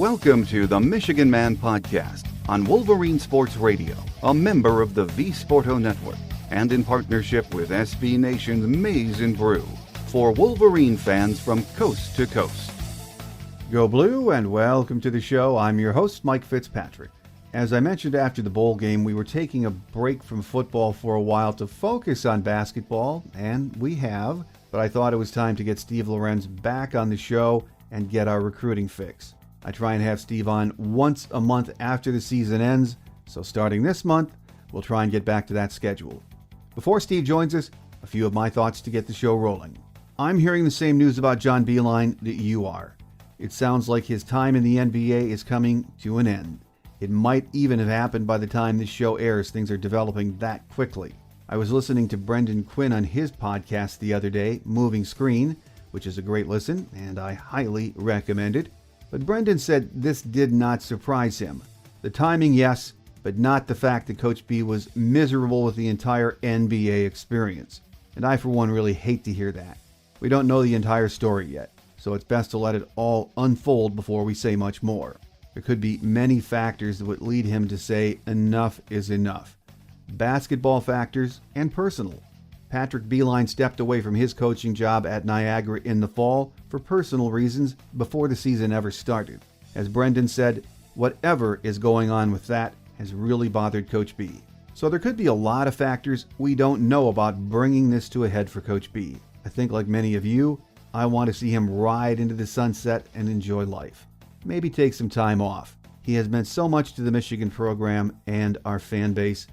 Welcome to the Michigan Man Podcast on Wolverine Sports Radio, a member of the V-Sporto Network, and in partnership with SB Nation's Maize and Brew, for Wolverine fans from coast to coast. Go Blue, and welcome to the show. I'm your host, Mike Fitzpatrick. As I mentioned after the bowl game, we were taking a break from football for a while to focus on basketball, and we have, but I thought it was time to get Steve Lorenz back on the show and get our recruiting fix. I try and have Steve on once a month after the season ends, so starting this month, we'll try and get back to that schedule. Before Steve joins us, a few of my thoughts to get the show rolling. I'm hearing the same news about John Beilein that you are. It sounds like his time in the NBA is coming to an end. It might even have happened by the time this show airs. Things are developing that quickly. I was listening to Brendan Quinn on his podcast the other day, Moving Screen, which is a great listen, and I highly recommend it. But Brendan said this did not surprise him. The timing, yes, but not the fact that Coach B was miserable with the entire NBA experience. And I, for one, really hate to hear that. We don't know the entire story yet, so it's best to let it all unfold before we say much more. There could be many factors that would lead him to say enough is enough. Basketball factors and personal. Patrick Beilein stepped away from his coaching job at Niagara in the fall for personal reasons before the season ever started. As Brendan said, whatever is going on with that has really bothered Coach B. So there could be a lot of factors we don't know about bringing this to a head for Coach B. I think like many of you, I want to see him ride into the sunset and enjoy life. Maybe take some time off. He has meant so much to the Michigan program and our fan base,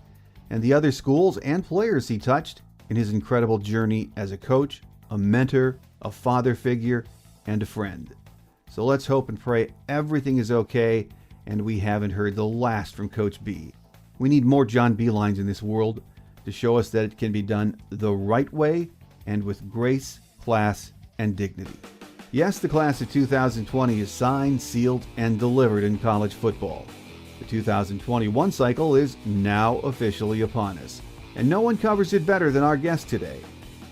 and the other schools and players he touched in his incredible journey as a coach, a mentor, a father figure, and a friend. So let's hope and pray everything is okay and we haven't heard the last from Coach B. We need more John Beileins in this world to show us that it can be done the right way and with grace, class, and dignity. Yes, the class of 2020 is signed, sealed, and delivered in college football. The 2021 cycle is now officially upon us, and no one covers it better than our guest today.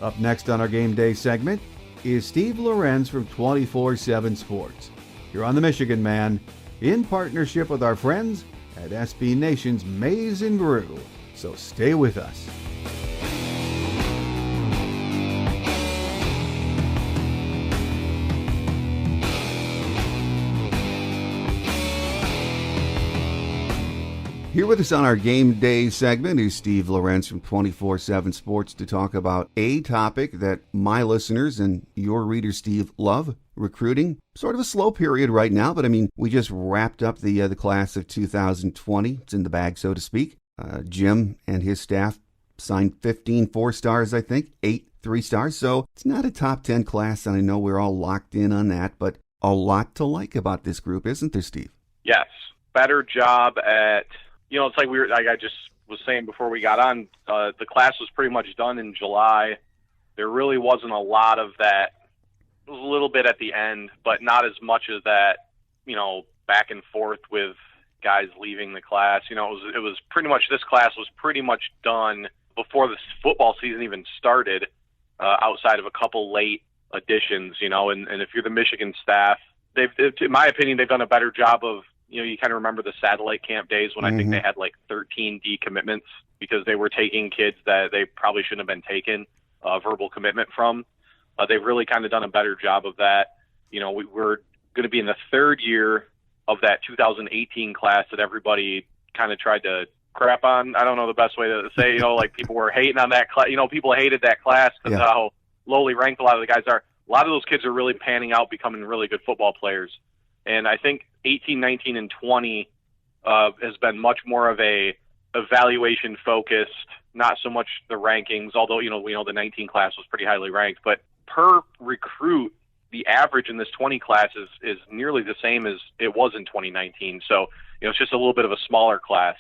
Up next on our Game Day segment is Steve Lorenz from 24/7 Sports. You're on the Michigan Man, in partnership with our friends at SB Nation's Maize and Brew. So stay with us. Here with us on our Game Day segment is Steve Lorenz from 24/7 Sports to talk about a topic that my listeners and your readers, Steve, love, recruiting. Sort of a slow period right now, but I mean, we just wrapped up the class of 2020. It's in the bag, so to speak. Jim and his staff signed 15 4-stars, I think, 8 3-stars. So it's not a top 10 class, and I know we're all locked in on that, but a lot to like about this group, isn't there, Steve? Yes. Better job at... it's like I just was saying before we got on, the class was pretty much done in July. There really wasn't a lot of that. It was a little bit at the end, but not as much as that, back and forth with guys leaving the class. It was pretty much, this class was pretty much done before the football season even started, outside of a couple late additions, and if you're the Michigan staff, in my opinion, they've done a better job of, you kind of remember the satellite camp days when I think they had like 13 decommitments because they were taking kids that they probably shouldn't have been taken verbal commitment from. They've really kind of done a better job of that. We're going to be in the third year of that 2018 class that everybody kind of tried to crap on. I don't know the best way to say, like people were hating on that class. People hated that class because of how lowly ranked a lot of the guys are. A lot of those kids are really panning out, becoming really good football players. And I think 18, 19, and 20 has been much more of a evaluation focused, not so much the rankings, although, we know the 19 class was pretty highly ranked. But per recruit, the average in this 20 class is nearly the same as it was in 2019. So, it's just a little bit of a smaller class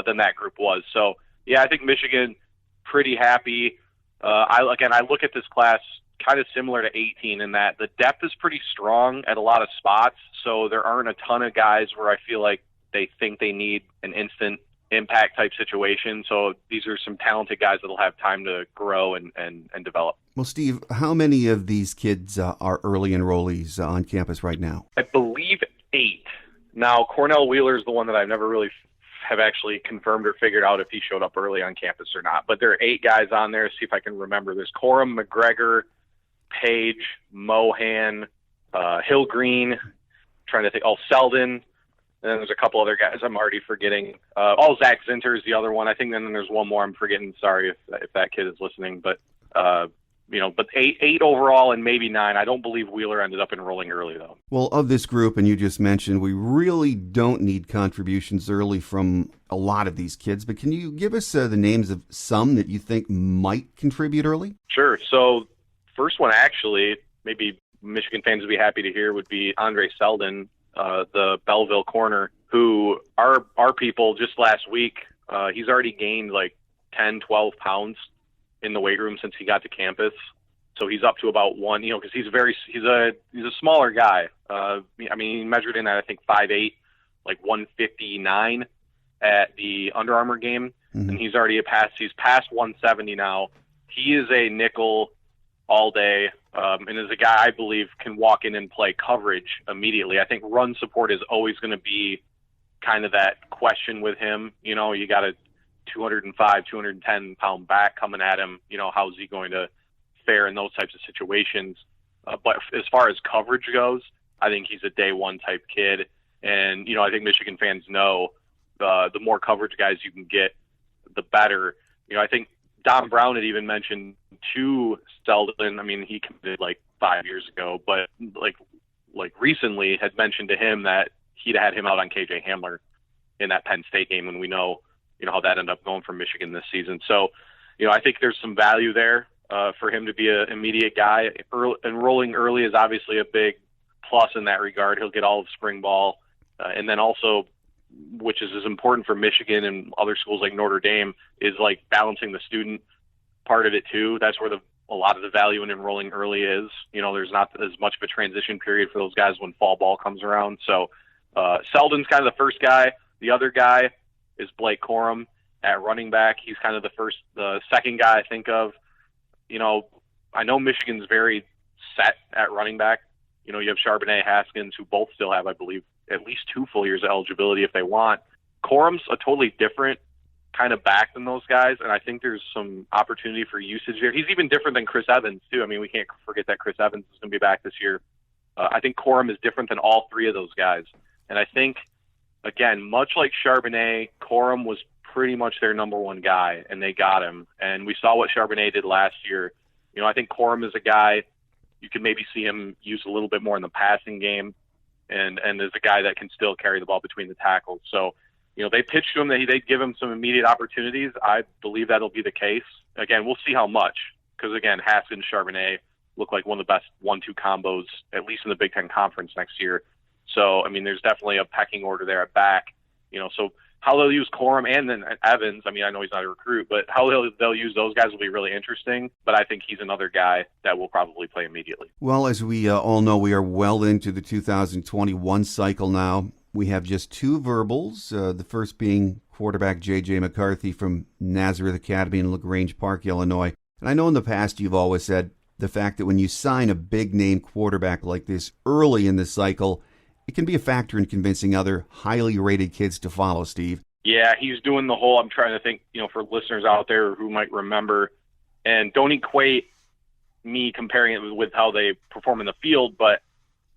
than that group was. So, yeah, I think Michigan pretty happy. I look at this class kind of similar to 18 in that the depth is pretty strong at a lot of spots. So there aren't a ton of guys where I feel like they think they need an instant impact type situation. So these are some talented guys that'll have time to grow and develop. Well, Steve, how many of these kids are early enrollees on campus right now? I believe 8. Now, Cornell Wheeler is the one that I've never really have actually confirmed or figured out if he showed up early on campus or not. But there are 8 guys on there. See if I can remember. There's Corum, McGregor, Page, Mohan, Hill Green, trying to think. Oh, Selden. And then there's a couple other guys I'm already forgetting. Zach Zinter is the other one. I think then there's one more I'm forgetting. Sorry if that kid is listening. But, but eight overall and maybe 9. I don't believe Wheeler ended up enrolling early, though. Well, of this group, and you just mentioned, we really don't need contributions early from a lot of these kids. But can you give us the names of some that you think might contribute early? Sure. So first one, actually, maybe Michigan fans would be happy to hear, would be Andre Selden, the Belleville corner, who our people just last week, he's already gained like 10, 12 pounds in the weight room since he got to campus. So he's up to about 1, because he's a smaller guy. He measured in at, I think, 5'8", like 159 at the Under Armour game. Mm-hmm. And he's past 170 now. He is a nickel all day, and is a guy I believe can walk in and play coverage immediately. I think run support is always going to be kind of that question with him. You got a 205, 210 pound back coming at him. How's he going to fare in those types of situations? But as far as coverage goes, I think he's a day one type kid. And, I think Michigan fans know the more coverage guys you can get, the better. I think Don Brown had even mentioned to Selden, he committed like 5 years ago, but like recently had mentioned to him that he'd had him out on KJ Hamler in that Penn State game, and we know, how that ended up going for Michigan this season. So, I think there's some value there for him to be an immediate guy. Enrolling early is obviously a big plus in that regard. He'll get all of spring ball. And then also, which is as important for Michigan and other schools like Notre Dame, is like balancing the student part of it too. That's where a lot of the value in enrolling early is. There's not as much of a transition period for those guys when fall ball comes around. So Selden's kind of the first guy. The other guy is Blake Corum at running back. He's kind of the second guy I think of. I know Michigan's very set at running back. You have Charbonnet, Haskins, who both still have, I believe, at least 2 full years of eligibility if they want. Corum's a totally different kind of back than those guys, and I think there's some opportunity for usage there. He's even different than Chris Evans, too. We can't forget that Chris Evans is going to be back this year. I think Corum is different than all 3 of those guys. And I think, again, much like Charbonnet, Corum was pretty much their number 1 guy, and they got him. And we saw what Charbonnet did last year. I think Corum is a guy you could maybe see him used a little bit more in the passing game, and is a guy that can still carry the ball between the tackles. So, they pitched to him that they'd give him some immediate opportunities. I believe that'll be the case. Again, we'll see how much, because, again, Haskins, Charbonnet look like one of the best 1-2 combos, at least in the Big Ten Conference next year. So, there's definitely a pecking order there at back. So how they'll use Corum and then Evans, I know he's not a recruit, but how they'll use those guys will be really interesting. But I think he's another guy that will probably play immediately. Well, as we all know, we are well into the 2021 cycle now. We have just 2 verbals, the first being quarterback J.J. McCarthy from Nazareth Academy in LaGrange Park, Illinois. And I know in the past you've always said the fact that when you sign a big-name quarterback like this early in the cycle, it can be a factor in convincing other highly rated kids to follow, Steve. Yeah, he's doing the whole, I'm trying to think, for listeners out there who might remember, and don't equate me comparing it with how they perform in the field, but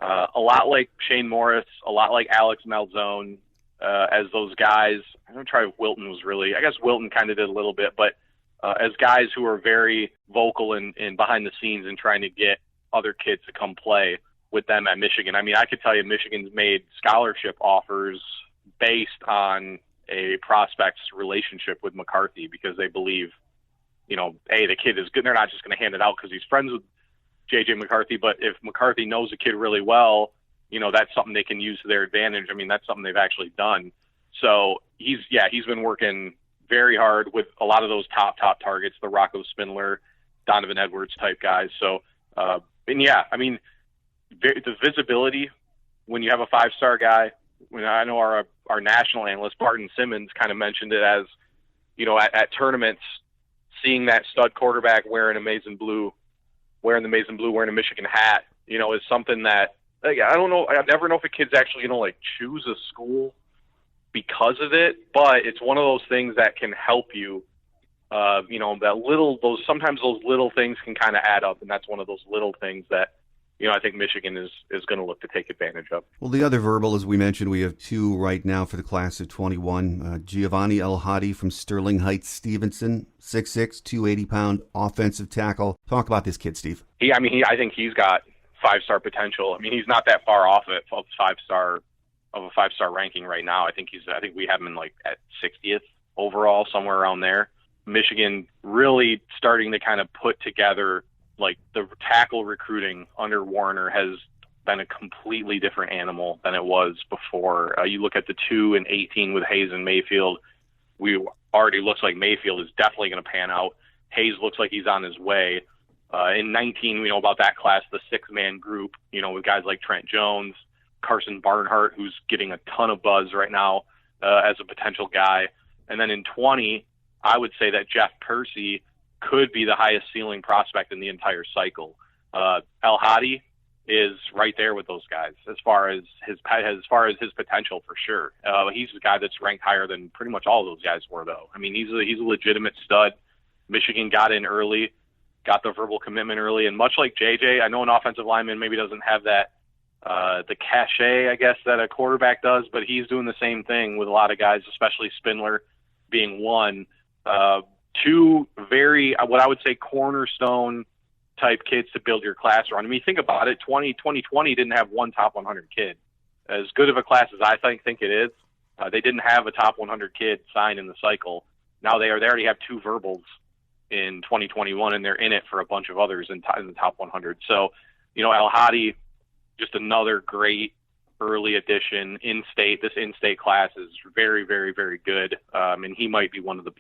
a lot like Shane Morris, a lot like Alex Malzone, as those guys. I'm going to try if Wilton was really, I guess Wilton kind of did a little bit, but as guys who are very vocal and behind the scenes and trying to get other kids to come play with them at Michigan. I could tell you Michigan's made scholarship offers based on a prospect's relationship with McCarthy because they believe, the kid is good. They're not just going to hand it out because he's friends with J.J. McCarthy, but if McCarthy knows the kid really well, that's something they can use to their advantage. That's something they've actually done. So he's been working very hard with a lot of those top targets, the Rocco Spindler, Donovan Edwards type guys. So, the visibility when you have a 5-star guy, I know our national analyst, Barton Simmons, kind of mentioned it as, at tournaments, seeing that stud quarterback wearing the maize and blue, wearing a Michigan hat, is something that, I don't know. I never know if a kid's actually going to like choose a school because of it, but it's one of those things that can help you. Sometimes those little things can kind of add up, and that's one of those little things that, I think Michigan is going to look to take advantage of. Well, the other verbal, as we mentioned, we have two right now for the class of 21. Giovanni ElHadji from Sterling Heights Stevenson, 6'6", 280-pound offensive tackle. Talk about this kid, Steve. I think he's got 5-star potential. I mean, he's not that far off of a 5-star ranking right now. I think we have him in like at 60th overall, somewhere around there. Michigan really starting to kind of put together, like, the tackle recruiting under Warner has been a completely different animal than it was before. You look at the 2 and 18 with Hayes and Mayfield. We already looks like Mayfield is definitely going to pan out. Hayes looks like he's on his way. In 19, we know about that class, the 6-man group, with guys like Trent Jones, Carson Barnhart, who's getting a ton of buzz right now as a potential guy. And then in 20, I would say that Jeff Percy could be the highest ceiling prospect in the entire cycle. ElHadji is right there with those guys as far as his potential, for sure. He's a guy that's ranked higher than pretty much all of those guys were, though. I mean, he's a legitimate stud. Michigan got in early, got the verbal commitment early, and much like JJ, I know an offensive lineman maybe doesn't have that the cachet, I guess, that a quarterback does, but he's doing the same thing with a lot of guys, especially Spindler being one. Two very, what I would say, cornerstone type kids to build your class around. I mean, think about it. 2020 didn't have one top 100 kid. As good of a class as I think it is, they didn't have a top 100 kid signed in the cycle. Now they already have 2 verbals in 2021, and they're in it for a bunch of others in the top 100. So, ElHadji, just another great early addition in-state. This in-state class is very, very, very good, and he might be one of the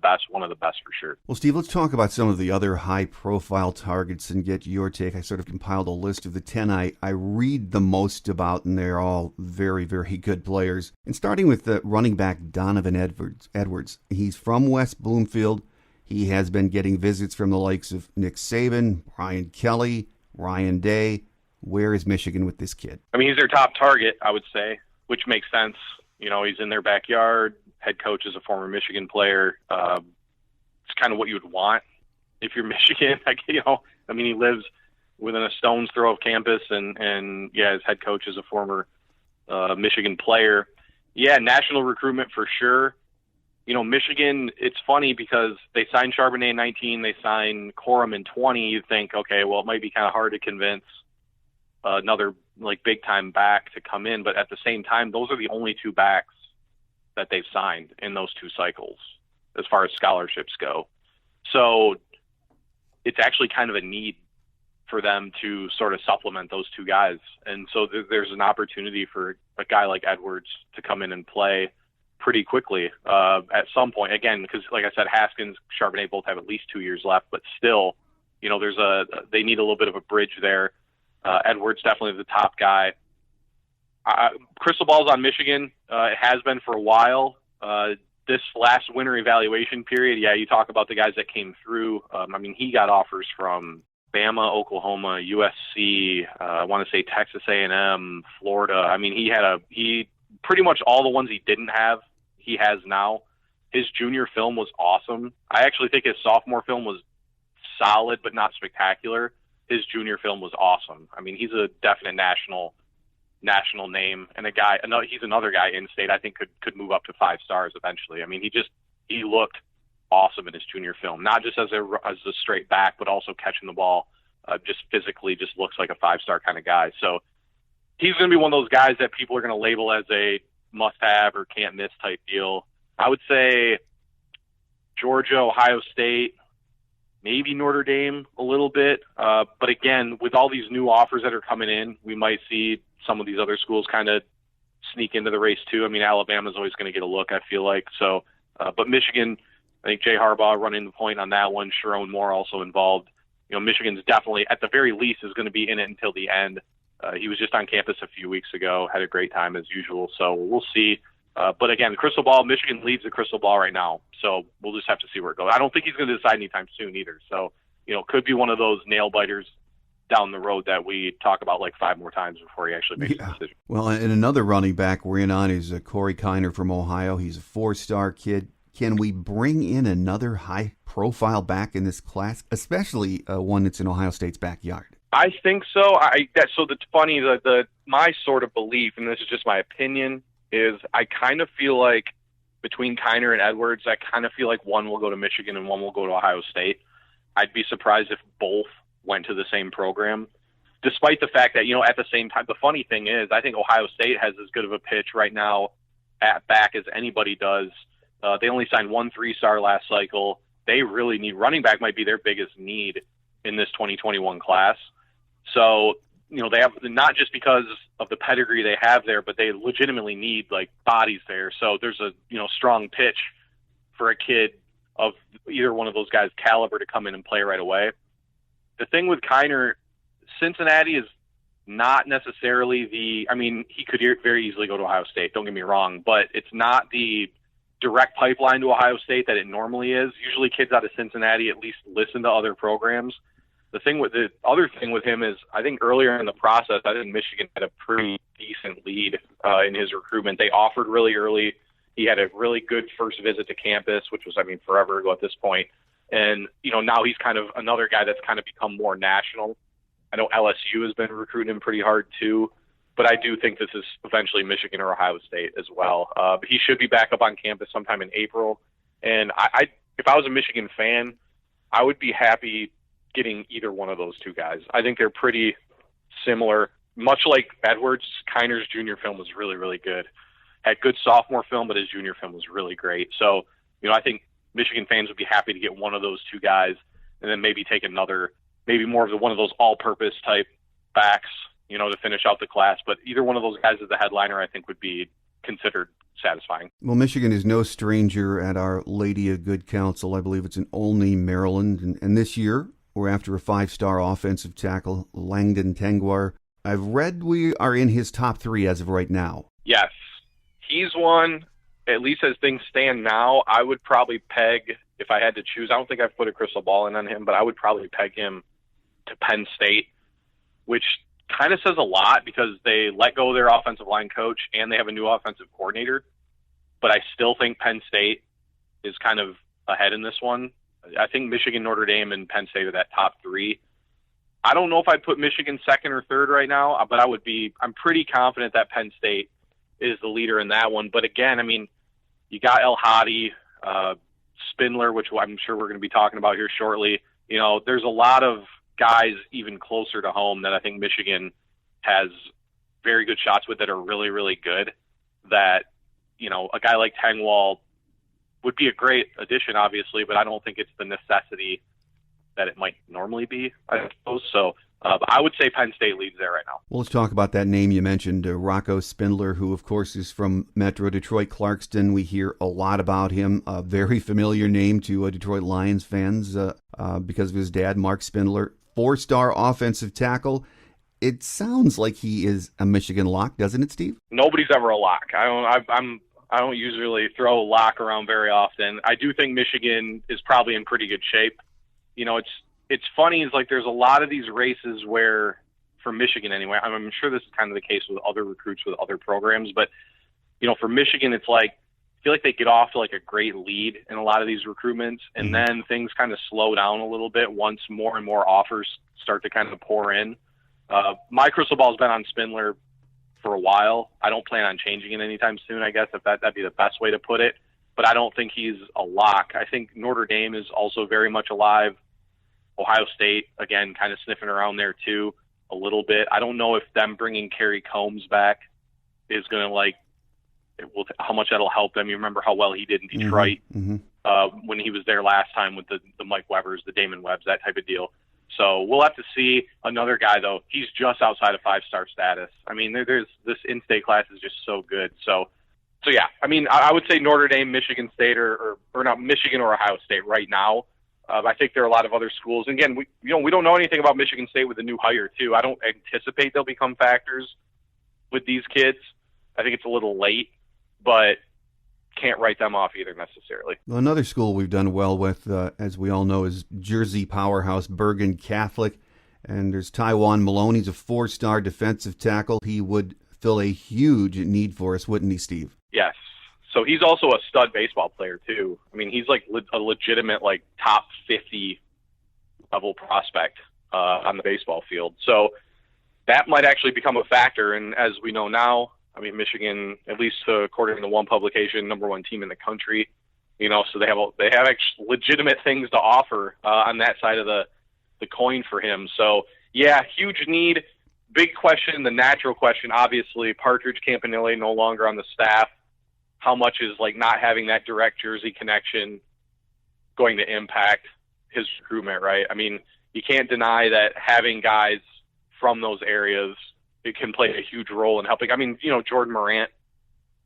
best for sure. Well, Steve, let's talk about some of the other high-profile targets and get your take. I sort of compiled a list of the 10 I read the most about, and they're all very, very good players. And starting with the running back Donovan Edwards. He's from West Bloomfield. He has been getting visits from the likes of Nick Saban, Brian Kelly, Ryan Day. Where is Michigan with this kid? I mean, he's their top target, I would say, which makes sense. He's in their backyard. Head coach is a former Michigan player. It's kind of what you would want if you're Michigan. He lives within a stone's throw of campus, and his head coach is a former Michigan player. Yeah, national recruitment for sure. Michigan, it's funny because they signed Charbonnet in 19, they signed Corum in 20. You think, okay, well, it might be kind of hard to convince another big time back to come in, but at the same time, those are the only 2 backs that they've signed in those 2 cycles as far as scholarships go. So it's actually kind of a need for them to sort of supplement those 2 guys. And so there's an opportunity for a guy like Edwards to come in and play pretty quickly at some point. Again, because like I said, Haskins, Charbonnet both have at least 2 years left, but still, they need a little bit of a bridge there. Edwards definitely the top guy. Crystal ball's on Michigan. It has been for a while. This last winter evaluation period, you talk about the guys that came through. He got offers from Bama, Oklahoma, USC. I want to say Texas A&M, Florida. He pretty much all the ones he didn't have, he has now. His junior film was awesome. I actually think his sophomore film was solid, but not spectacular. His junior film was awesome. He's a definite national name, and he's another guy in state I think could move up to 5 stars eventually. He looked awesome in his junior film, not just as a straight back, but also catching the ball. Just physically, just looks like a 5-star kind of guy. So he's going to be one of those guys that people are going to label as a must-have or can't-miss type deal. I would say Georgia, Ohio State, maybe Notre Dame a little bit. But again, with all these new offers that are coming in, we might see some of these other schools kind of sneak into the race too. Alabama's always going to get a look, I feel like. So, but Michigan, I think Jay Harbaugh running the point on that one. Sharon Moore also involved. Michigan's definitely, at the very least, is going to be in it until the end. He was just on campus a few weeks ago, had a great time as usual. So we'll see. But again, the crystal ball, Michigan leads the crystal ball right now. So we'll just have to see where it goes. I don't think he's going to decide anytime soon either. So, could be one of those nail biters down the road that we talk about like 5 more times before he actually makes a decision. Well, and another running back we're in on is Quarry Kiner from Ohio. He's a 4-star kid. Can we bring in another high-profile back in this class, especially one that's in Ohio State's backyard? I think so. So that's funny. My sort of belief, and this is just my opinion, is I kind of feel like between Kiner and Edwards, I kind of feel like one will go to Michigan and one will go to Ohio State. I'd be surprised if both went to the same program, despite the fact that, at the same time, the funny thing is I think Ohio State has as good of a pitch right now at back as anybody does. They only signed 1 3-star last cycle. They really need running back, might be their biggest need in this 2021 class. So, they have, not just because of the pedigree they have there, but they legitimately need like bodies there. So there's a, strong pitch for a kid of either one of those guys' caliber to come in and play right away. The thing with Kiner, Cincinnati is not necessarily he could very easily go to Ohio State, don't get me wrong, but it's not the direct pipeline to Ohio State that it normally is. Usually kids out of Cincinnati at least listen to other programs. The other thing with him is I think earlier in the process, I think Michigan had a pretty decent lead in his recruitment. They offered really early. He had a really good first visit to campus, which was, forever ago at this point. And, now he's kind of another guy that's kind of become more national. I know LSU has been recruiting him pretty hard too, but I do think this is eventually Michigan or Ohio State as well. But he should be back up on campus sometime in April. And if I was a Michigan fan, I would be happy getting either one of those two guys. I think they're pretty similar. Much like Edwards, Kiner's junior film was really, really good. Had good sophomore film, but his junior film was really great. So, I think Michigan fans would be happy to get one of those two guys and then maybe take another, maybe more of one of those all-purpose type backs, to finish out the class. But either one of those guys as the headliner, I think, would be considered satisfying. Well, Michigan is no stranger at Our Lady of Good Counsel. I believe it's in Olney, Maryland. And this year, we're after a 5-star offensive tackle, Langdon Tengwar. I've read we are in his top 3 as of right now. Yes. He's one, at least as things stand now, I would probably peg, if I had to choose, I don't think I've put a crystal ball in on him, but I would probably peg him to Penn State, which kind of says a lot because they let go of their offensive line coach and they have a new offensive coordinator. But I still think Penn State is kind of ahead in this one. I think Michigan, Notre Dame, and Penn State are that top 3. I don't know if I'd put Michigan second or third right now, but I'm pretty confident that Penn State is the leader in that one. But again, you got ElHadji, Spindler, which I'm sure we're going to be talking about here shortly. There's a lot of guys even closer to home that I think Michigan has very good shots with that are really, really good. That, a guy like Tengwar would be a great addition, obviously, but I don't think it's the necessity that it might normally be, I suppose. So but I would say Penn State leads there right now. Well, let's talk about that name you mentioned, Rocco Spindler, who, of course, is from Metro Detroit, Clarkston. We hear a lot about him, a very familiar name to Detroit Lions fans because of his dad, Mark Spindler. 4-star offensive tackle. It sounds like he is a Michigan lock, doesn't it, Steve? Nobody's ever a lock. I don't usually throw lock around very often. I do think Michigan is probably in pretty good shape. It's funny is like there's a lot of these races where, for Michigan anyway, I'm sure this is kind of the case with other recruits with other programs, but for Michigan, it's like I feel like they get off to like a great lead in a lot of these recruitments, and then things kind of slow down a little bit once more and more offers start to kind of pour in. My crystal ball has been on Spindler for a while. I don't plan on changing it anytime soon, I guess, if that'd be the best way to put it. But I don't think he's a lock. I think Notre Dame is also very much alive. Ohio State, again, kind of sniffing around there too a little bit. I don't know if them bringing Kerry Combs back is going to how much that'll help them. You remember how well he did in Detroit when he was there last time with the Mike Webbers, the Damon Webbs, that type of deal. So we'll have to see. Another guy, though, he's just outside of 5-star status. There's this in-state class is just so good. So yeah, I would say Notre Dame, Michigan State, or not Michigan or Ohio State right now. I think there are a lot of other schools. And again, we don't know anything about Michigan State with the new hire too. I don't anticipate they'll become factors with these kids. I think it's a little late, but can't write them off either necessarily. Well, another school we've done well with, as we all know, is Jersey powerhouse Bergen Catholic. And there's Taiwan Maloney. He's a 4-star defensive tackle. He would fill a huge need for us, wouldn't he, Steve? Yes. So he's also a stud baseball player, too. I mean, he's like a legitimate, like, top 50 level prospect on the baseball field. So that might actually become a factor. And as we know now, I mean, Michigan, at least according to one publication, #1 team in the country. So they have actually legitimate things to offer on that side of the coin for him. So yeah, huge need. Big question, the natural question, obviously, Partridge, Campanile no longer on the staff. How much is like not having that direct Jersey connection going to impact his recruitment, right? I mean, you can't deny that having guys from those areas, it can play a huge role in helping. I mean, Jordan Morant,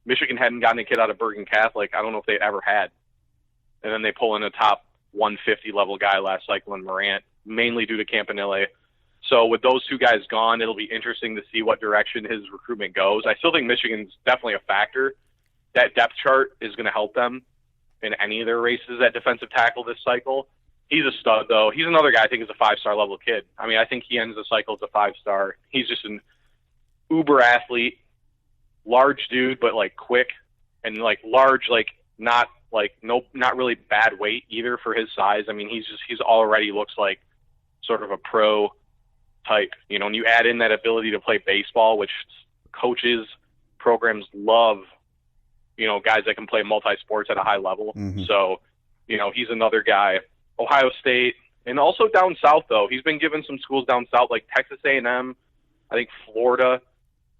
Michigan hadn't gotten a kid out of Bergen Catholic. I don't know if they ever had. And then they pull in a top 150 level guy last cycle in Morant, mainly due to Campanile. So with those two guys gone, it'll be interesting to see what direction his recruitment goes. I still think Michigan's definitely a factor. That depth chart is going to help them in any of their races at defensive tackle this cycle. He's a stud, though. He's another guy I think is a 5-star level kid. I mean, I think he ends the cycle as a 5-star. He's just an uber athlete, large dude, but like quick and like large, like not really bad weight either for his size. I mean, he's already looks like sort of a pro type, and you add in that ability to play baseball, which coaches, programs love, guys that can play multi-sports at a high level. Mm-hmm. So, he's another guy. Ohio State, and also down south, though. He's been given some schools down south, like Texas A&M, I think Florida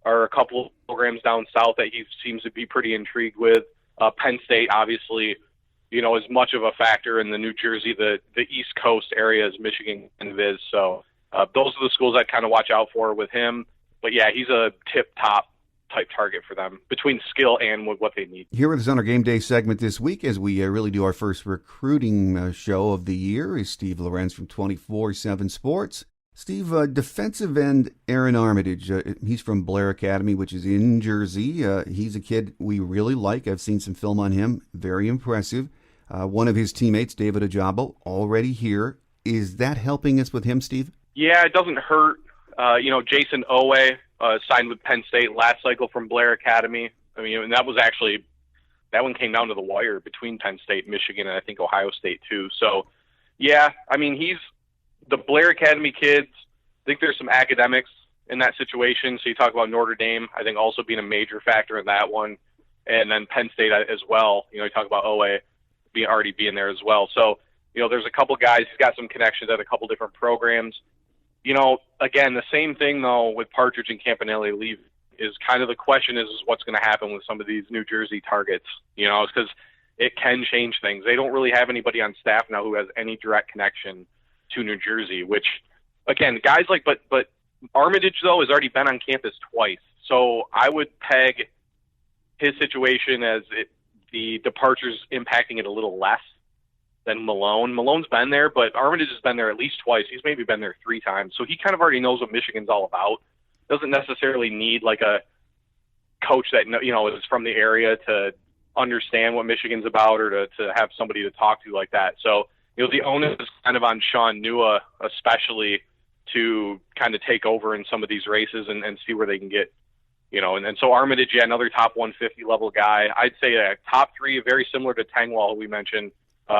are a couple of programs down south that he seems to be pretty intrigued with. Penn State, obviously, is much of a factor in the New Jersey, the East Coast area as Michigan kind of is. So those are the schools I'd kind of watch out for with him. But, yeah, he's a tip-top type target for them between skill and what they need. Here with us on our Game Day segment this week, as we really do our first recruiting show of the year, is Steve Lorenz from 24/7 Sports. Steve, defensive end Aaron Armitage, he's from Blair Academy, which is in Jersey. He's a kid we really like. I've seen some film on him. Very impressive. One of his teammates, David Ajabo, already here. Is that helping us with him, Steve? Yeah, it doesn't hurt. Jason Owe signed with Penn State last cycle from Blair Academy. I mean, and that one came down to the wire between Penn State, Michigan, and I think Ohio State too. So, yeah, I mean, he's the Blair Academy kids. I think there's some academics in that situation. So you talk about Notre Dame, I think also being a major factor in that one. And then Penn State as well. You talk about Owe already being there as well. So, there's a couple guys. He's got some connections at a couple different programs. Again, the same thing, though, with Partridge and Campanile leave is kind of the question is what's going to happen with some of these New Jersey targets, because it can change things. They don't really have anybody on staff now who has any direct connection to New Jersey, which, again, guys like, but Armitage, though, has already been on campus twice. So I would peg his situation as the departures impacting it a little less than Malone. Malone's been there, but Armitage has been there at least twice. He's maybe been there 3 times. So he kind of already knows what Michigan's all about. Doesn't necessarily need like a coach that, is from the area to understand what Michigan's about or to have somebody to talk to like that. So, the onus is kind of on Sean Nua, especially, to kind of take over in some of these races and see where they can get, and so Armitage, yeah, another top 150 level guy. I'd say a top 3, very similar to Tengwar, who we mentioned.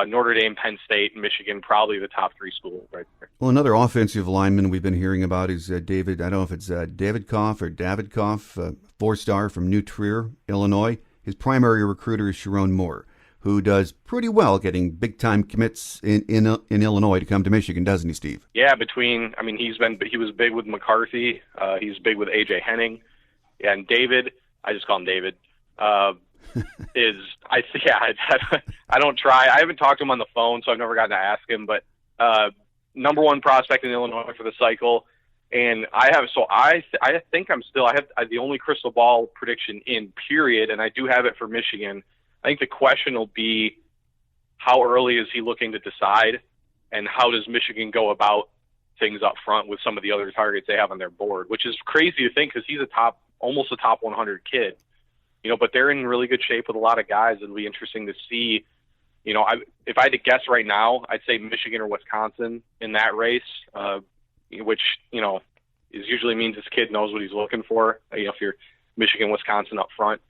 Notre Dame, Penn State, Michigan, probably the top 3 schools right there. Well, another offensive lineman we've been hearing about is David, I don't know if it's Davidkoff or Davidkoff, 4-star from New Trier, Illinois. His primary recruiter is Sharon Moore, who does pretty well getting big-time commits in Illinois to come to Michigan, doesn't he, Steve? Yeah, he was big with McCarthy. He's big with A.J. Henning. And David, I just call him David, I don't try. I haven't talked to him on the phone, so I've never gotten to ask him. But number 1 prospect in Illinois for the cycle, and I think I have the only crystal ball prediction in period, and I do have it for Michigan. I think the question will be how early is he looking to decide, and how does Michigan go about things up front with some of the other targets they have on their board, which is crazy to think because he's almost a top 100 kid. But they're in really good shape with a lot of guys. It'll be interesting to see. If I had to guess right now, I'd say Michigan or Wisconsin in that race. which, is usually means this kid knows what he's looking for. If you're Michigan, Wisconsin up front,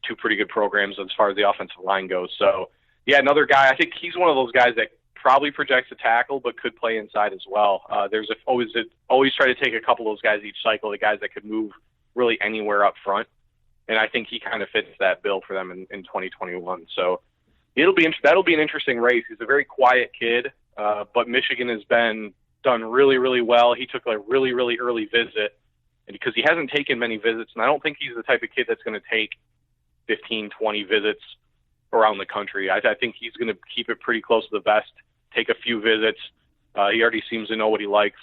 two pretty good programs as far as the offensive line goes. So, yeah, another guy. I think he's one of those guys that probably projects a tackle, but could play inside as well. There's always try to take a couple of those guys each cycle, the guys that could move really anywhere up front. And I think he kind of fits that bill for them in 2021. So that'll be an interesting race. He's a very quiet kid, but Michigan has done really, really well. He took a really, really early visit, and because he hasn't taken many visits, and I don't think he's the type of kid that's going to take 15, 20 visits around the country. I think he's going to keep it pretty close to the vest, take a few visits. He already seems to know what he likes.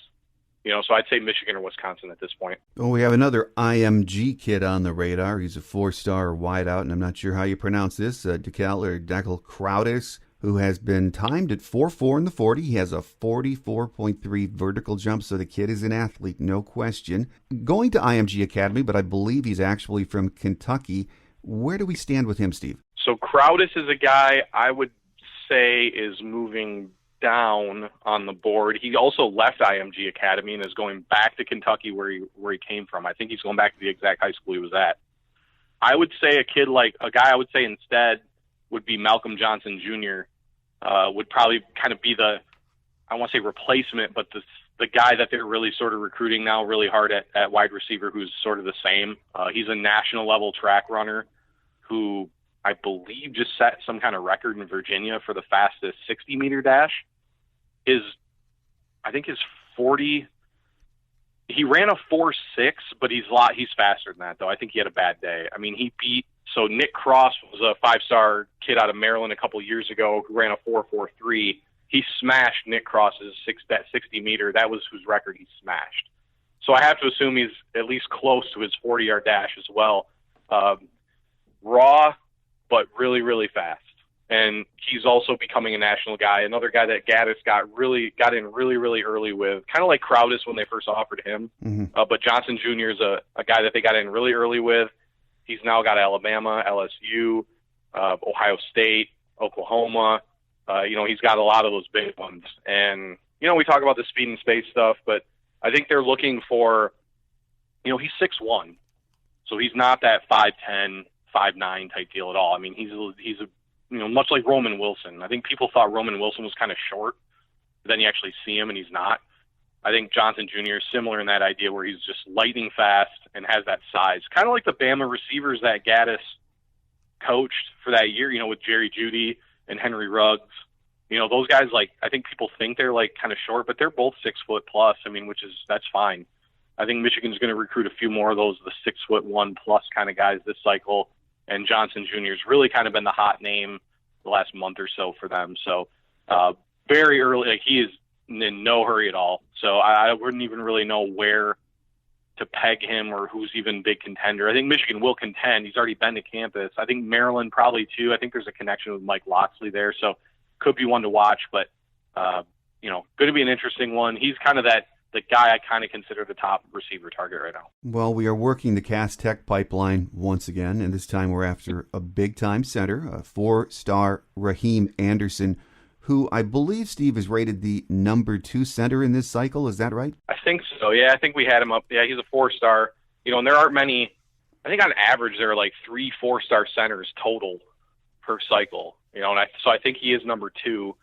So I'd say Michigan or Wisconsin at this point. Well, we have another IMG kid on the radar. He's a 4-star wideout, and I'm not sure how you pronounce this, Dekel Crowdis, who has been timed at 4.4 in the 40. He has a 44.3 vertical jump, so the kid is an athlete, no question. Going to IMG Academy, but I believe he's actually from Kentucky. Where do we stand with him, Steve? So Crowdis is a guy I would say is moving down on the board. He also left IMG Academy and is going back to Kentucky where he came from. I think he's going back to the exact high school he was at. I would say a guy I would say instead would be Malcolm Johnson Jr. Would probably kind of be I want to say replacement, but the guy that they're really sort of recruiting now really hard at wide receiver, who's sort of the same. He's a national level track runner who I believe just set some kind of record in Virginia for the fastest 60-meter dash. I think his 40, he ran a 4.6, but he's faster than that, though. I think he had a bad day. I mean, so Nick Cross was a 5-star kid out of Maryland a couple years ago who ran a 4.43. He smashed Nick Cross's 60-meter. That was whose record he smashed. So I have to assume he's at least close to his 40-yard dash as well. Raw, but really, really fast. And he's also becoming a national guy. Another guy that Gaddis got in really, really early with, kind of like Crowdis when they first offered him. Mm-hmm. But Johnson Jr. is a guy that they got in really early with. He's now got Alabama, LSU, Ohio State, Oklahoma. He's got a lot of those big ones. And, we talk about the speed and space stuff, but I think they're looking for, he's 6'1". So he's not that 5'10", 5'9" type deal at all. I mean, he's a much like Roman Wilson. I think people thought Roman Wilson was kind of short, but then you actually see him and he's not. I think Johnson Jr. is similar in that idea where he's just lightning fast and has that size. Kind of like the Bama receivers that Gaddis coached for that year, with Jerry Jeudy and Henry Ruggs. Those guys, I think people think they're kind of short, but they're both 6 foot plus. I mean, that's fine. I think Michigan's going to recruit a few more of those, the 6'1" plus kind of guys this cycle. And Johnson Jr. has really kind of been the hot name the last month or so for them. So very early, he is in no hurry at all. So I wouldn't even really know where to peg him or who's even big contender. I think Michigan will contend. He's already been to campus. I think Maryland probably too. I think there's a connection with Mike Locksley there. So could be one to watch, but going to be an interesting one. He's kind of the guy I kind of consider the top receiver target right now. Well, we are working the Cass Tech pipeline once again, and this time we're after a big-time center, a 4-star Raheem Anderson, who I believe, Steve, is rated the number 2 center in this cycle. Is that right? I think so. Yeah, I think we had him up. Yeah, he's a 4-star. And there aren't many. I think on average there are 3 4-star centers total per cycle. So I think he is number 2.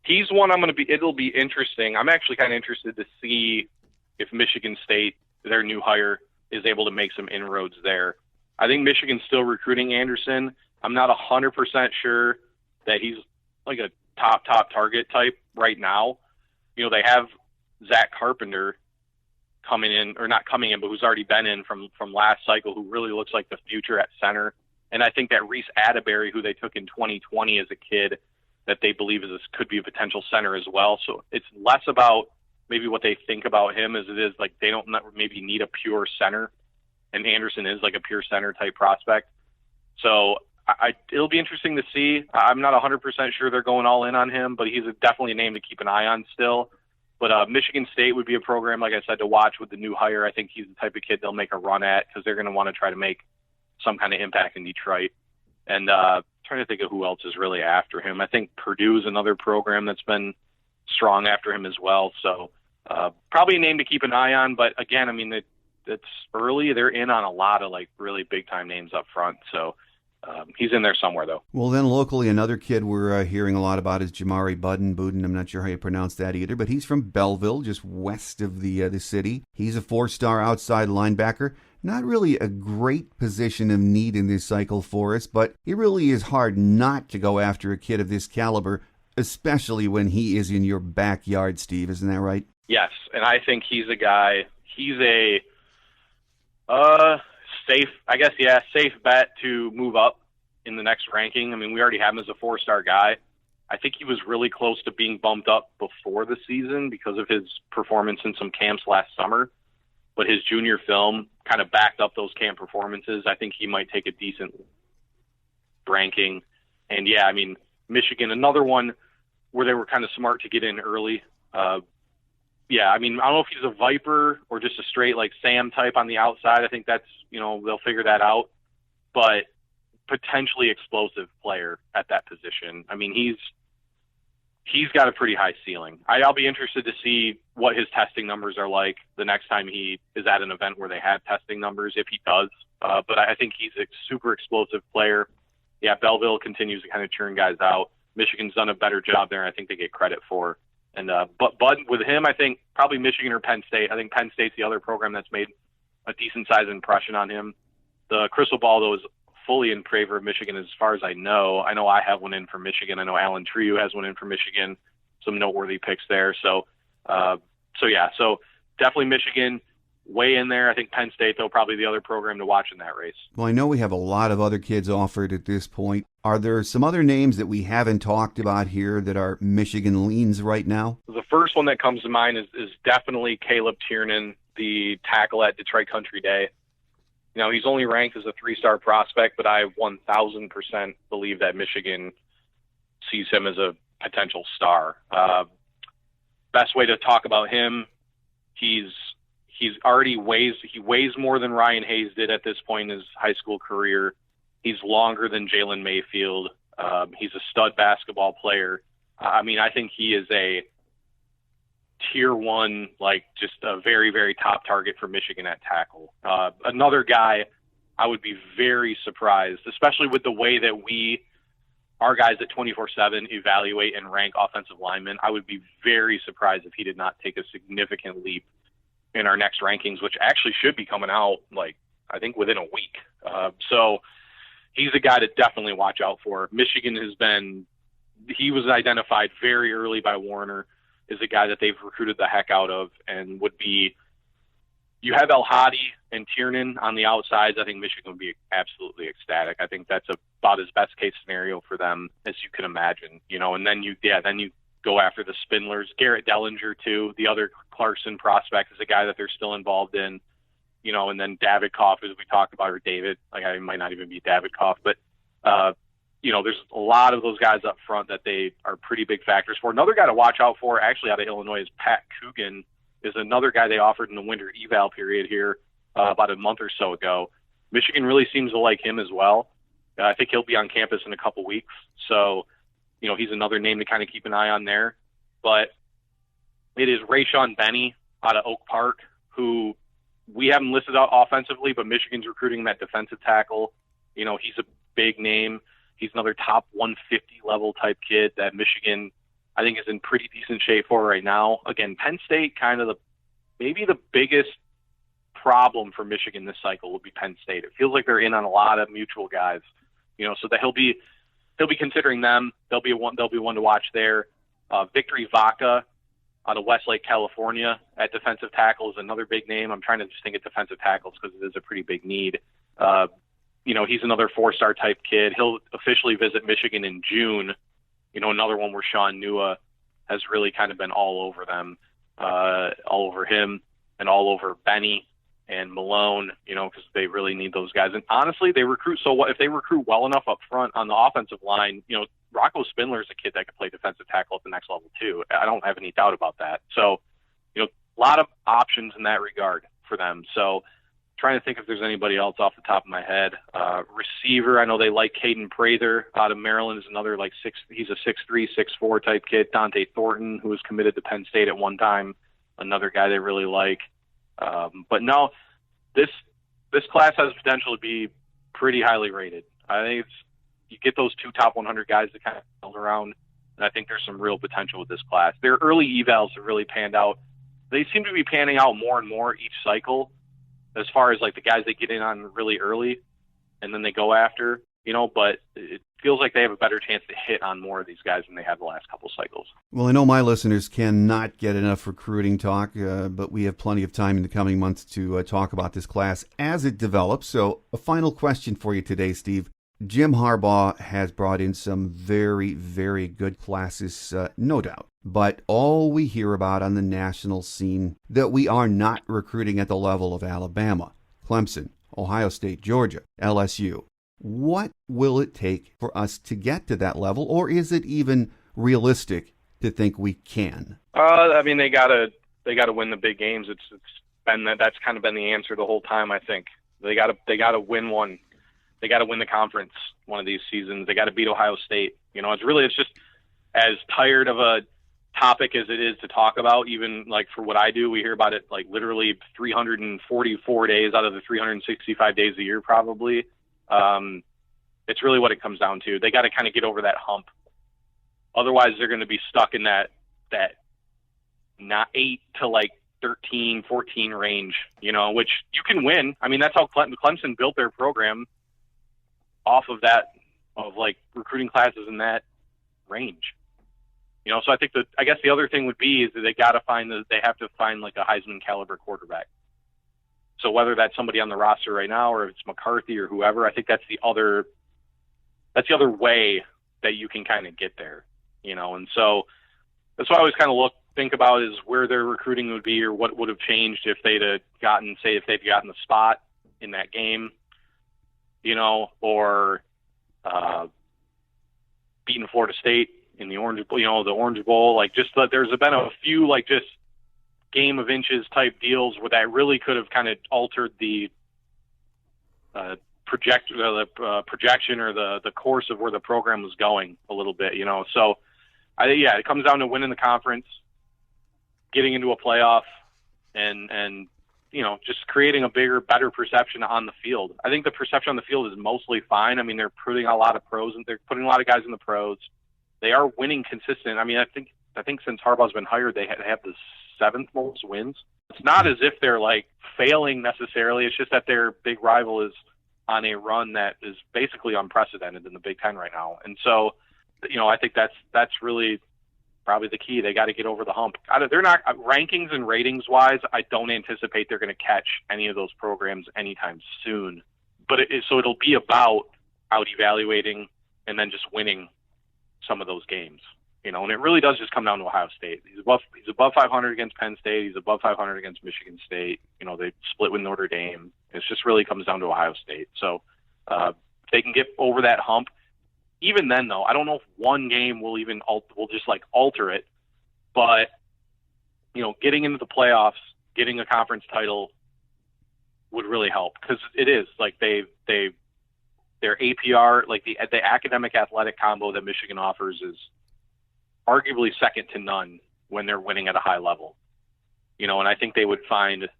He's one it'll be interesting. I'm actually kind of interested to see if Michigan State, their new hire, is able to make some inroads there. I think Michigan's still recruiting Anderson. I'm not 100% sure that he's like a top target type right now. They have Zach Carpenter coming in, or not coming in, but who's already been in from last cycle, who really looks like the future at center. And I think that Reese Atterbury, who they took in 2020 as a kid, that they believe could be a potential center as well. So it's less about maybe what they think about him as it is they don't maybe need a pure center, and Anderson is a pure center type prospect. So it'll be interesting to see. I'm not 100% sure they're going all in on him, but he's definitely a name to keep an eye on still. But Michigan State would be a program, like I said, to watch with the new hire. I think he's the type of kid they'll make a run at because they're going to want to try to make some kind of impact in Detroit. And trying to think of who else is really after him. I think Purdue is another program that's been strong after him as well. So probably a name to keep an eye on. But again, I mean, it's early. They're in on a lot of like really big time names up front. So he's in there somewhere, though. Well, then locally, another kid we're hearing a lot about is Jamari Boudin. I'm not sure how you pronounce that either, but he's from Belleville, just west of the city. He's a 4-star outside linebacker. Not really a great position of need in this cycle for us, but it really is hard not to go after a kid of this caliber, especially when he is in your backyard, Steve. Isn't that right? Yes, and I think he's a guy. He's a safe bet to move up in the next ranking. I mean, we already have him as a 4-star guy. I think he was really close to being bumped up before the season because of his performance in some camps last summer, but his junior film kind of backed up those camp performances. I think he might take a decent ranking. And yeah, I mean, Michigan, another one where they were kind of smart to get in early. Yeah, I mean, I don't know if he's a Viper or just a straight like Sam type on the outside. I think that's, they'll figure that out. But potentially explosive player at that position. I mean, he's got a pretty high ceiling. I'll be interested to see what his testing numbers are like the next time he is at an event where they have testing numbers, if he does. But I think he's a super explosive player. Yeah, Belleville continues to kind of churn guys out. Michigan's done a better job there, and I think they get credit for. And but with him, I think probably Michigan or Penn State. I think Penn State's the other program that's made a decent sized impression on him. The crystal ball, though, is fully in favor of Michigan as far as I know. I know I have one in for Michigan. I know Alan Trieu has one in for Michigan. Some noteworthy picks there. So definitely Michigan way in there. I think Penn State, though, probably the other program to watch in that race. Well, I know we have a lot of other kids offered at this point. Are there some other names that we haven't talked about here that are Michigan leans right now? The first one that comes to mind is definitely Caleb Tiernan, the tackle at Detroit Country Day. He's only ranked as a 3-star prospect, but I 1,000% believe that Michigan sees him as a potential star. Best way to talk about him, he's already weighs more than Ryan Hayes did at this point in his high school career. He's longer than Jalen Mayfield. He's a stud basketball player. I mean, I think he is a tier 1, like just a very, very top target for Michigan at tackle. Another guy I would be very surprised, especially with the way that our guys at 24/7 evaluate and rank offensive linemen. I would be very surprised if he did not take a significant leap in our next rankings, which actually should be coming out, like, I think within a week. So he's a guy to definitely watch out for. Michigan he was identified very early by Warner as a guy that they've recruited the heck out of and would be, you have ElHadji and Tiernan on the outsides. I think Michigan would be absolutely ecstatic. I think that's about as best case scenario for them as you can imagine, and then you go after the Spindlers. Garrett Dellinger, too, the other Clarkson prospect, is a guy that they're still involved in, and then David Koff, as we talked about, or David, like I might not even be David Koff, but, there's a lot of those guys up front that they are pretty big factors for. Another guy to watch out for, actually out of Illinois, is Pat Coogan, is another guy they offered in the winter eval period here about a month or so ago. Michigan really seems to like him as well. I think he'll be on campus in a couple weeks. So, he's another name to kind of keep an eye on there. But it is Rayshon Benny out of Oak Park, who we haven't listed out offensively, but Michigan's recruiting him at defensive tackle. He's a big name. He's another top 150 level type kid that Michigan, I think, is in pretty decent shape for right now. Again, Penn State, kind of maybe the biggest problem for Michigan this cycle would be Penn State. It feels like they're in on a lot of mutual guys, so that he'll be considering them. They'll be one to watch there. Victory Vaca out of Westlake, California at defensive tackle is another big name. I'm trying to just think of defensive tackles because it is a pretty big need. He's another 4-star type kid. He'll officially visit Michigan in June. Another one where Sean Nua has really kind of been all over them, all over him and all over Benny and Malone, because they really need those guys. And honestly, they recruit if they recruit well enough up front on the offensive line, Rocco Spindler is a kid that could play defensive tackle at the next level too. I don't have any doubt about that. So, a lot of options in that regard for them. So, trying to think if there's anybody else off the top of my head. Receiver, I know they like Caden Prather out of Maryland, is another he's a 6'3", 6'4" type kid. Dante Thornton, who was committed to Penn State at one time. another guy they really like. But no, this class has potential to be pretty highly rated. I think you get those 2 top 100 guys that kind of build around, and I think there's some real potential with this class. Their early evals have really panned out. They seem to be panning out more and more each cycle, as far as like the guys they get in on really early and then they go after, but it feels like they have a better chance to hit on more of these guys than they had the last couple cycles. Well, I know my listeners cannot get enough recruiting talk, but we have plenty of time in the coming months to talk about this class as it develops. So a final question for you today, Steve. Jim Harbaugh has brought in some very, very good classes, no doubt. But all we hear about on the national scene that we are not recruiting at the level of Alabama, Clemson, Ohio State, Georgia, LSU. What will it take for us to get to that level, or is it even realistic to think we can? I mean, they gotta win the big games. It's been that's kind of been the answer the whole time. I think they gotta win one. They got to win the conference one of these seasons. They got to beat Ohio State. It's just as tired of a topic as it is to talk about. Even like for what I do, we hear about it like literally 344 days out of the 365 days a year, probably. It's really what it comes down to. They got to kind of get over that hump. Otherwise, they're going to be stuck in that not 8 to like 13, 14 range, which you can win. I mean, that's how Clemson built their program, off of that, of like recruiting classes in that range. So I think I guess the other thing would be is that they have to find like a Heisman caliber quarterback. So whether that's somebody on the roster right now or if it's McCarthy or whoever, I think that's the other way that you can kind of get there, and so that's what I always kind of think about is where their recruiting would be or what would have changed if they'd gotten the spot in that game, or beating Florida State in the Orange Bowl, like just there's been a few like just game of inches type deals where that really could have kind of altered the projection or the course of where the program was going a little bit, So it comes down to winning the conference, getting into a playoff, and just creating a bigger, better perception on the field. I think the perception on the field is mostly fine. I mean, they're putting a lot of pros and they're putting a lot of guys in the pros. They are winning consistent. I mean, I think since Harbaugh's been hired, they have the 7th most wins. It's not as if they're like failing necessarily. It's just that their big rival is on a run that is basically unprecedented in the Big Ten right now. And so, I think that's really probably the key. They got to get over the hump. They're not rankings and ratings wise. I don't anticipate they're going to catch any of those programs anytime soon. But it'll be about out evaluating and then just winning some of those games. And it really does just come down to Ohio State. He's above 500 against Penn State. He's above 500 against Michigan State. They split with Notre Dame. It just really comes down to Ohio State. So if they can get over that hump. Even then, though, I don't know if one game will just like alter it, but getting into the playoffs, getting a conference title would really help because it is like their APR, like the academic athletic combo that Michigan offers is arguably second to none when they're winning at a high level, and I think they would find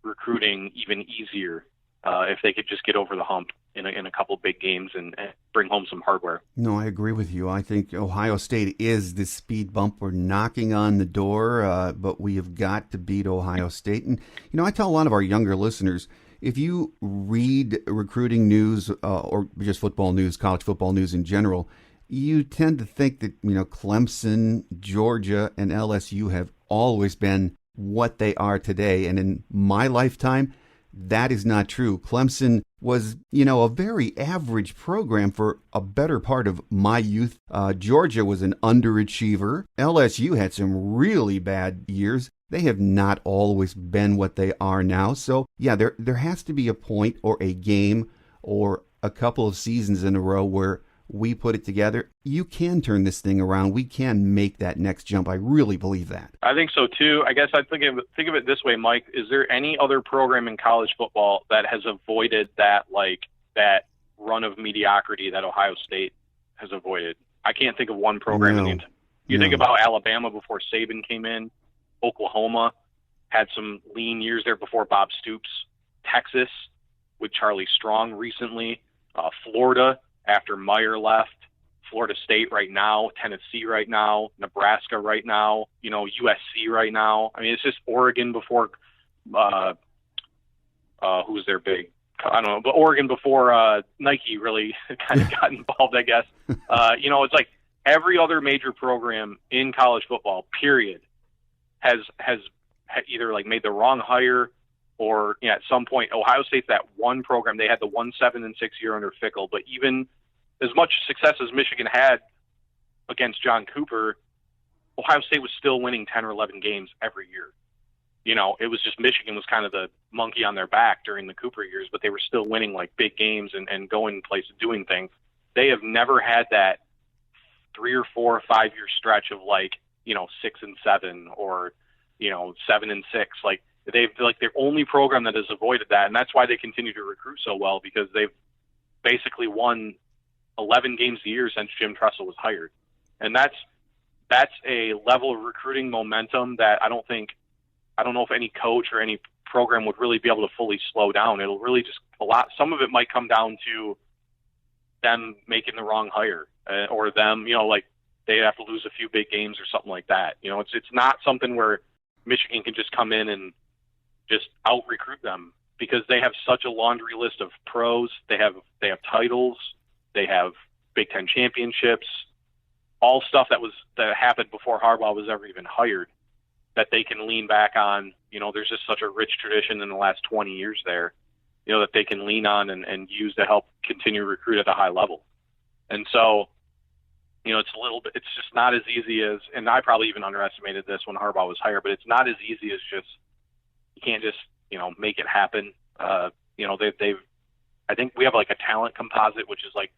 recruiting even easier if they could just get over the hump in a couple big games and bring home some hardware. No, I agree with you. I think Ohio State is the speed bump. We're knocking on the door, but we have got to beat Ohio State. And, I tell a lot of our younger listeners, if you read recruiting news or just football news, college football news in general, you tend to think that, Clemson, Georgia, and LSU have always been what they are today. And in my lifetime, that is not true. Clemson was, a very average program for a better part of my youth. Georgia was an underachiever. LSU had some really bad years. They have not always been what they are now. So, yeah, there has to be a point or a game or a couple of seasons in a row where we put it together. You can turn this thing around. We can make that next jump. I really believe that. I think so too. I guess I think of it this way, Mike. Is there any other program in college football that has avoided that run of mediocrity that Ohio State has avoided? I can't think of one program. No. You think about Alabama before Saban came in, Oklahoma. had some lean years there before Bob Stoops. Texas with Charlie Strong recently. Florida after Meyer left. Florida State right now. Tennessee right now. Nebraska right now. USC right now. I mean, it's just Oregon before who's their big? I don't know, but Oregon before Nike really kind of got involved, I guess. It's like every other major program in college football, period, has either like made the wrong hire or at some point, Ohio State's that one program, they had the 7-6 year under Fickell, but even as much success as Michigan had against John Cooper, Ohio State was still winning 10 or 11 games every year. It was just Michigan was kind of the monkey on their back during the Cooper years, but they were still winning like big games and going places, doing things. They have never had that 3 or 4 or 5 year stretch of 6-7 or 7-6. Like they've their only program that has avoided that, and that's why they continue to recruit so well, because they've basically won 11 games a year since Jim Tressel was hired, and that's a level of recruiting momentum that I don't know if any coach or any program would really be able to fully slow down. It'll really just some of it might come down to them making the wrong hire or them, they have to lose a few big games or something like that. It's not something where Michigan can just come in and just out recruit them, because they have such a laundry list of pros. They have titles. They have Big Ten championships, all stuff that happened before Harbaugh was ever even hired, that they can lean back on. There's just such a rich tradition in the last 20 years there, that they can lean on and use to help continue to recruit at a high level. And so, it's just not as easy as, and I probably even underestimated this when Harbaugh was hired, but it's not as easy as just, you can't just, make it happen. I think we have like a talent composite, which is like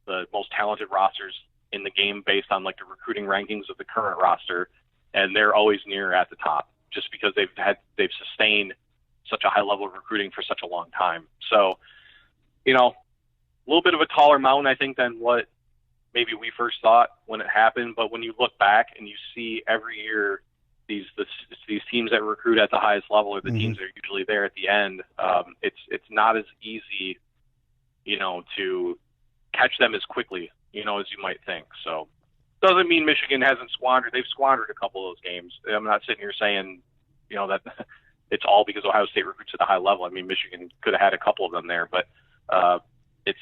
the most talented rosters in the game based on like the recruiting rankings of the current roster. And they're always near at the top just because they've sustained such a high level of recruiting for such a long time. So, a little bit of a taller mountain, I think, than what maybe we first thought when it happened. But when you look back and you see every year these teams that recruit at the highest level are the teams that are usually there at the end, it's not as easy, to catch them as quickly, as you might think. So, doesn't mean Michigan hasn't squandered. They've squandered a couple of those games. I'm not sitting here saying, that it's all because Ohio State recruits at a high level. I mean, Michigan could have had a couple of them there, but it's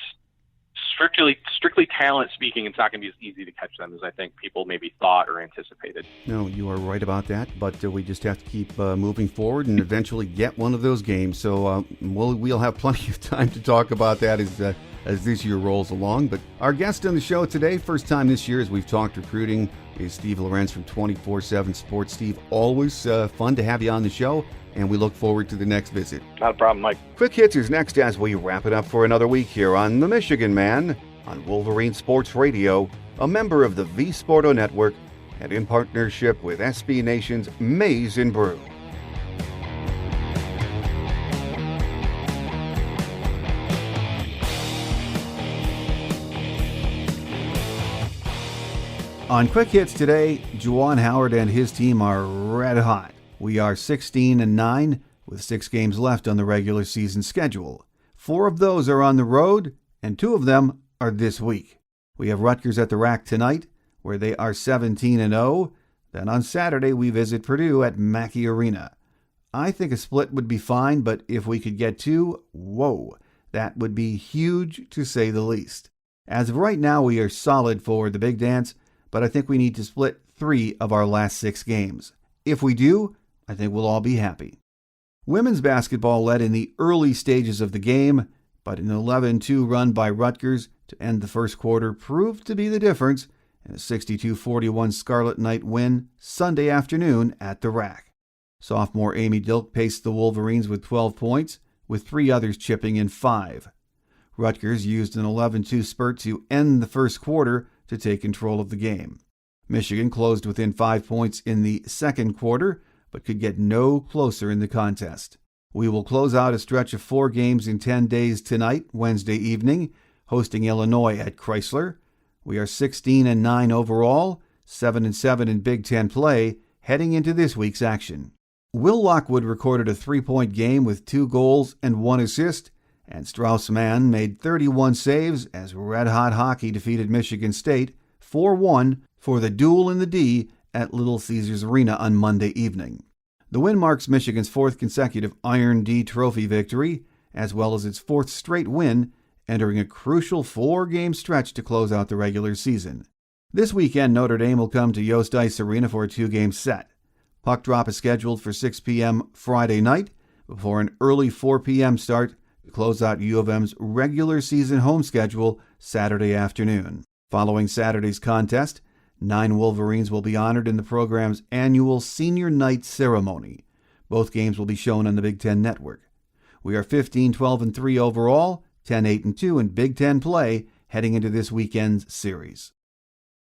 strictly talent speaking. It's not going to be as easy to catch them as I think people maybe thought or anticipated. No, you are right about that, but we just have to keep moving forward and eventually get one of those games. So we'll have plenty of time to talk about that as this year rolls along. But our guest on the show today, first time this year as we've talked recruiting, is Steve Lorenz from 24/7 Sports. Steve, always fun to have you on the show, and we look forward to the next visit. Not a problem, Mike. Quick Hits is next as we wrap it up for another week here on The Michigan Man on Wolverine Sports Radio, a member of the V Sporto Network, and in partnership with SB Nation's Maize and Brew. On Quick Hits today, Juwan Howard and his team are red hot. We are 16-9 with 6 games left on the regular season schedule. 4 of those are on the road, and 2 of them are this week. We have Rutgers at the Rack tonight, where they are 17-0. Then on Saturday, we visit Purdue at Mackey Arena. I think a split would be fine, but if we could get 2, whoa, that would be huge to say the least. As of right now, we are solid for the big dance, but I think we need to split 3 of our last 6 games. If we do, I think we'll all be happy. Women's basketball led in the early stages of the game, but an 11-2 run by Rutgers to end the first quarter proved to be the difference in a 62-41 Scarlet Knight win Sunday afternoon at the Rack. Sophomore Amy Dilk paced the Wolverines with 12 points, with 3 others chipping in 5. Rutgers used an 11-2 spurt to end the first quarter to take control of the game. Michigan closed within 5 points in the second quarter, but could get no closer in the contest. We will close out a stretch of 4 games in 10 days tonight, Wednesday evening, hosting Illinois at Chrysler. We are 16-9 overall, 7-7 in Big Ten play, heading into this week's action. Will Lockwood recorded a 3-point game with 2 goals and 1 assist, and Strauss-Mann made 31 saves as Red Hot Hockey defeated Michigan State 4-1 for the duel in the D at Little Caesars Arena on Monday evening. The win marks Michigan's 4th consecutive Iron D Trophy victory, as well as its 4th straight win, entering a crucial 4-game stretch to close out the regular season. This weekend, Notre Dame will come to Yost Ice Arena for a 2-game set. Puck drop is scheduled for 6 p.m. Friday night, before an early 4 p.m. start to close out U of M's regular season home schedule Saturday afternoon. Following Saturday's contest, 9 Wolverines will be honored in the program's annual Senior Night ceremony. Both games will be shown on the Big Ten Network. We are 15-12-3 overall, 10-8-2 in Big Ten play heading into this weekend's series.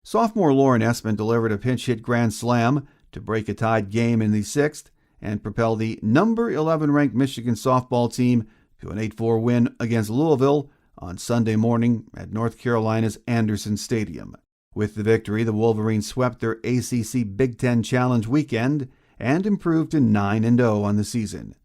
Sophomore Lauren Essman delivered a pinch-hit grand slam to break a tied game in the 6th and propel the number 11-ranked Michigan softball team to an 8-4 win against Louisville on Sunday morning at North Carolina's Anderson Stadium. With the victory, the Wolverines swept their ACC Big Ten Challenge weekend and improved to 9-0 on the season.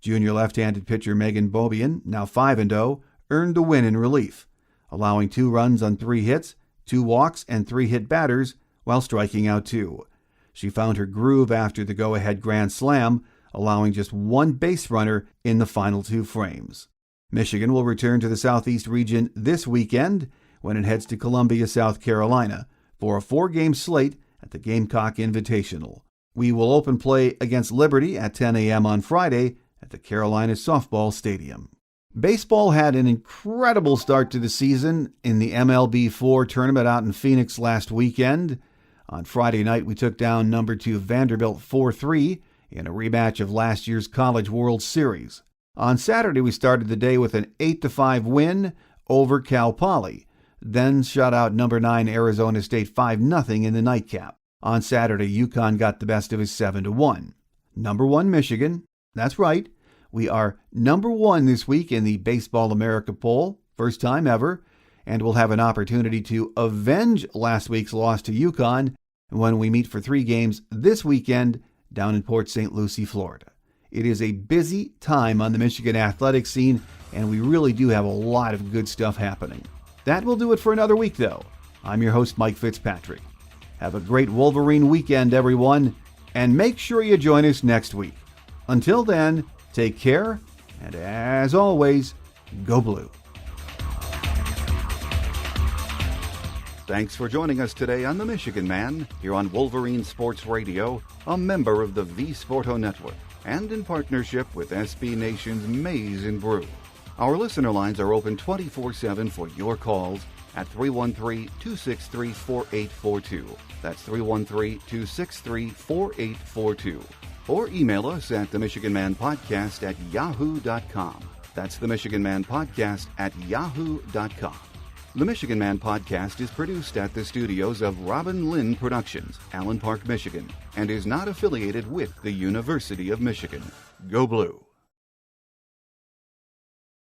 Junior left-handed pitcher Megan Bobian, now 5-0, earned the win in relief, allowing 2 runs on 3 hits, 2 walks, and 3 hit batters while striking out 2. She found her groove after the go-ahead grand slam, allowing just 1 base runner in the final 2 frames. Michigan will return to the Southeast region this weekend when it heads to Columbia, South Carolina, for a 4-game slate at the Gamecock Invitational. We will open play against Liberty at 10 a.m. on Friday at the Carolina Softball Stadium. Baseball had an incredible start to the season in the MLB4 tournament out in Phoenix last weekend. On Friday night, we took down number 2 Vanderbilt 4-3 in a rematch of last year's College World Series. On Saturday, we started the day with an 8-5 win over Cal Poly, then shut out number 9 Arizona State 5-0 in the nightcap. On Saturday, UConn got the best of us 7-1. Number 1 Michigan, that's right, we are number 1 this week in the Baseball America poll, first time ever, and we'll have an opportunity to avenge last week's loss to UConn when we meet for 3 games this weekend down in Port St. Lucie, Florida. It is a busy time on the Michigan athletics scene, and we really do have a lot of good stuff happening. That will do it for another week, though. I'm your host, Mike Fitzpatrick. Have a great Wolverine weekend, everyone, and make sure you join us next week. Until then, take care, and as always, go blue. Thanks for joining us today on The Michigan Man, here on Wolverine Sports Radio, a member of the V Sporto Network, and in partnership with SB Nation's Maize and Brew. Our listener lines are open 24/7 for your calls at 313-263-4842. That's 313-263-4842. Or email us at themichiganmanpodcast@yahoo.com. That's themichiganmanpodcast@yahoo.com. The Michigan Man Podcast is produced at the studios of Robin Lynn Productions, Allen Park, Michigan, and is not affiliated with the University of Michigan. Go Blue!